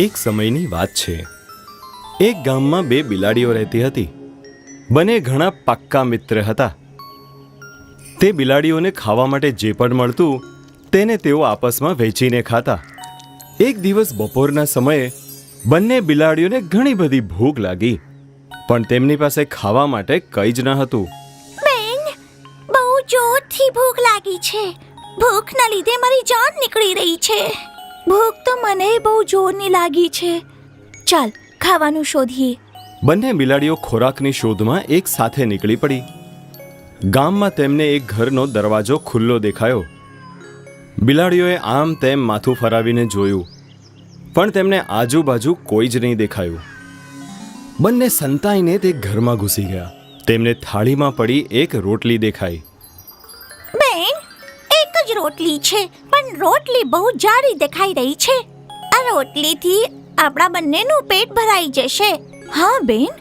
એક સમયની વાત છે. એક ગામમાં બે બિલાડીઓ રહેતી હતી. બંને ઘણા પાક્કા મિત્ર હતા. તે બિલાડીઓને ખાવા માટે જે પણ મળતું તેને તેઓ આપસમાં વહેંચીને ખાતા. એક દિવસ બપોરના સમયે બંને બિલાડીઓને ઘણી બધી ભૂખ લાગી, પણ તેમની પાસે ખાવા માટે કંઈ જ ન હતું. બેન, બહુ જોરથી ભૂખ લાગી છે. ભૂખના લીધે મારી જાન નીકળી રહી છે. ભૂખ તો મને બહુ જોરની લાગી છે. ચાલ ખાવાનું શોધીએ. બંને બિલાડીઓ ખોરાકની શોધમાં એક સાથે નીકળી પડી. ગામમાં તેમને એક ઘરનો દરવાજો ખુલ્લો દેખાયો. બિલાડીઓએ આમ તેમ માથું ફરાવીને જોયું, પણ તેમને આજુબાજુ કોઈ જ નહીં દેખાયું. બંને સંતાઈને તે ઘરમાં ઘૂસી ગયા. તેમને થાળીમાં પડી એક રોટલી દેખાઈ. બેન, એક જ રોટલી છે, પણ રોટલી બહુ જાડી દેખાઈ રહી છે. આ રોટલીથી આપણા બંનેનું પેટ ભરાઈ જશે. હા બેન,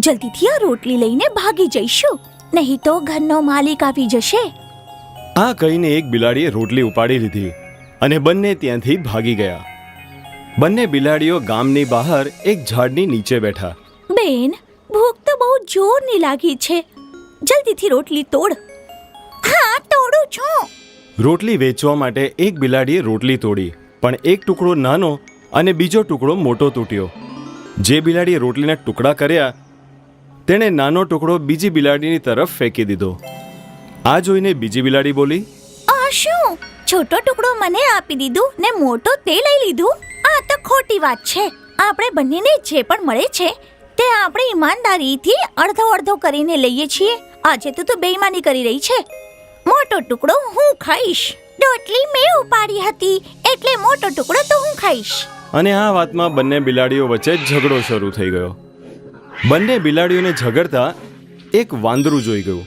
જલ્દીથી આ રોટલી લઈને ભાગી જઈશું, નહીં તો ઘરનો માલિક આવી જશે. આ કહીને એક બિલાડીએ રોટલી ઉપાડી લીધી અને બંને ત્યાંથી ભાગી ગયા. બંને બિલાડીઓ ગામની બહાર એક ઝાડની નીચે બેઠા. બેન, ભૂખ તો બહુ જોરની લાગી છે. જલ્દીથી રોટલી તોડ. હા, તોડું છું. રોટલી વેચવા માટે એક બિલાડીએ રોટલી તોડી, પણ એક ટુકડો નાનો અને બીજો ટુકડો મોટો તૂટ્યો. જે બિલાડીએ રોટલીના ટુકડા કર્યા તેણે નાનો ટુકડો બીજી બિલાડીની તરફ ફેંકી દીધો. આ જોઈને બીજી બિલાડી બોલી, આ શું? છોટો ટુકડો મને આપી દીધું ને મોટો તે લઈ લીધું? આ તો ખોટી વાત છે. આપણે બંનેને જે પણ મળે છે તે આપણે ઈમાનદારીથી અડધો અડધો કરીને લઈએ છીએ. આજે તો તું બેઈમાની કરી રહી છે. મોટો ટુકડો હું ખાઈશ. રોટલી મેં ઉપાડી હતી, એટલે મોટો ટુકડો તો હું ખાઈશ. અને આ વાતમાં બંને બિલાડીઓ વચ્ચે ઝઘડો શરૂ થઈ ગયો. બંને બિલાડીઓને ઝઘડતા એક વાંદરું જોઈ ગયું.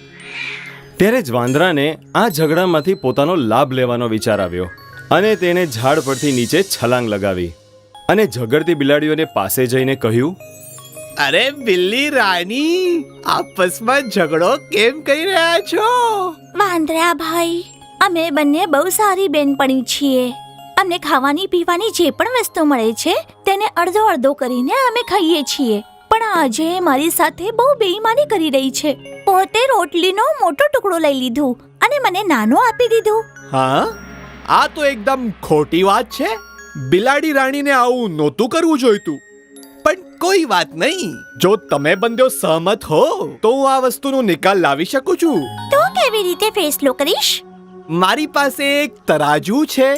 ત્યારે જ વાંદરાને આ ઝઘડામાંથી પોતાનો લાભ લેવાનો વિચાર આવ્યો અને તેણે ઝાડ પરથી નીચે છલાંગ લગાવી અને ઝઘડતી બિલાડીઓને પાસે જઈને કહ્યું, અરે બિલ્લી રાની, આપસમાં ઝઘડો કેમ કરી રહ્યા છો? વાંદરા ભાઈ, અમે બંને બહુ સારી બેનપણી છીએ. અમને ખાવાની પીવાની જે પણ વસ્તુ મળે છે તેને અડધો અડધો કરીને અમે ખાઈએ છીએ. પણ આજે મારી સાથે બહુ બેઈમાની કરી રહી છે. પોતે રોટલીનો મોટો ટુકડો લઈ લીધું અને મને નાનો આપી દીધું. હા, આ તો એકદમ ખોટી વાત છે. બિલાડી રાણીને આવું નહોતું કરવું જોઈતું. પણ કોઈ વાત નહીં, જો તમે બંને સહમત હો તો હું આ વસ્તુનો નિકાલ લાવી શકું છું. તો કેવી રીતે ફેસલો કરીશ? મારી પાસે એક તરાજુ છે.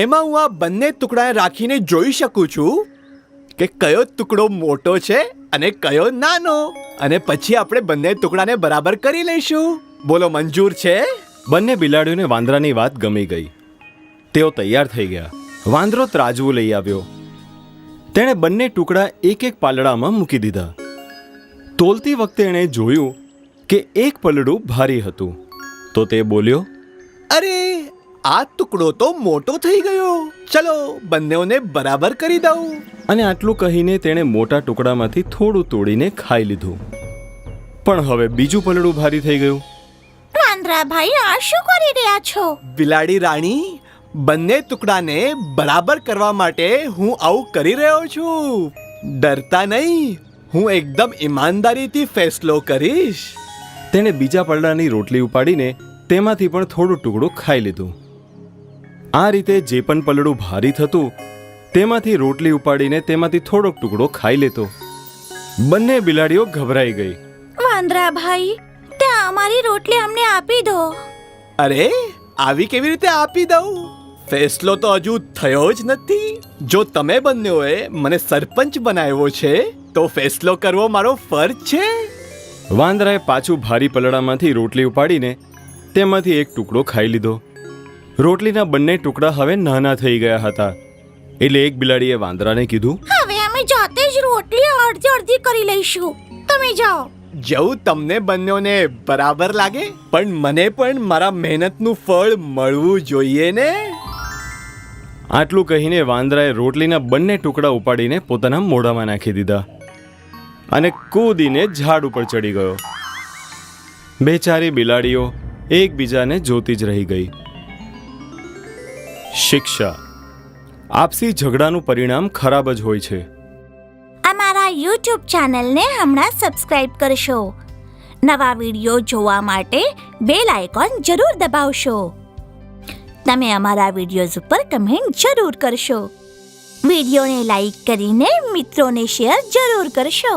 એમાં હું આ બંને ટુકડા રાખીને જોઈ શકું છું કે કયો ટુકડો મોટો છે અને કયો નાનો, અને પછી આપણે બંને ટુકડાને બરાબર કરી લઈશું. બોલો, મંજૂર છે? બંને બિલાડીઓને વાંદરાની વાત ગમી ગઈ. તેઓ તૈયાર થઈ ગયા. વાંદરો ત્રાજવું લઈ આવ્યો. તેણે બંને ટુકડા એક એક પાલડામાં મૂકી દીધા. તોલતી વખતે એણે જોયું કે એક પલડું ભારી હતું, તો તે બોલ્યો, અરે, આ ટુકડો તો મોટો થઈ ગયો. ચલો બંનેઓને બરાબર કરી દઉં. અને આટલું કહીને તેણે મોટા ટુકડામાંથી થોડું તોડીને ખાઈ લીધું. પણ હવે બીજું પલડું ભારી થઈ ગયું. વાંદરા ભાઈ, આ શું કરી રહ્યા છો? બિલાડી રાણી, બંને ટુકડાને બરાબર કરવા માટે હું આવું કરી રહ્યો છું. ડરતા નહીં, હું એકદમ ઈમાનદારીથી ફેસલો કરીશ. તેણે બીજા પલડાની રોટલી ઉપાડીને તેમાંથી પણ થોડું ટુકડું ખાઈ લીધું. આ રીતે જે પણ પલડું ભારી થતું તેમાંથી રોટલી ઉપાડીને તેમાંથી થોડોક ટુકડો ખાઈ લેતો. બંને બિલાડીઓ ગભરાઈ ગઈ. વાંદરા ભાઈ, તે અમારી રોટલી અમને આપી દો. અરે, આવી કેવી રીતે આપી દઉં? ફેસલો તો હજુ થયો જ નથી. જો તમે બંનેઓએ મને સરપંચ બનાવ્યો છે તો ફેસલો કરવો મારો ફરજ છે. વાંદરાએ પાછું ભારી પલડામાંથી રોટલી ઉપાડીને તેમાંથી એક ટુકડો ખાઈ લીધો. રોટલીના બંને ટુકડા હવે નાના થઈ ગયા હતા. એટલે એક બિલાડીએ વાંદરાને કીધું, હવે અમે જાતે જ રોટલી અડધી અડધી કરી લઈશું. તમે જાઓ. જવું તમને બંનેઓને બરાબર લાગે, પણ મને પણ મારા મહેનતનું ફળ મળવું જોઈએ ને. આટલું કહીને વાંદરાએ રોટલીના બંને ટુકડા ઉપાડીને પોતાના મોઢામાં નાખી દીધા અને કૂદીને ઝાડ ઉપર ચડી ગયો. બેચારી બિલાડીઓ એકબીજાને જોતી જ રહી ગઈ. શિક્ષા. આપસી ઝઘડાનું પરિણામ ખરાબ જ હોય છે. અમારા યુટ્યુબ ચેનલને હમણાં સબસ્ક્રાઇબ કરશો. નવા વિડીયો જોવા માટે બેલ આઇકોન જરૂર દબાવશો. તમે અમારા વિડીયોઝ ઉપર કમેન્ટ જરૂર કરશો. વિડીયોને લાઈક કરીને મિત્રોને શેર જરૂર કરશો.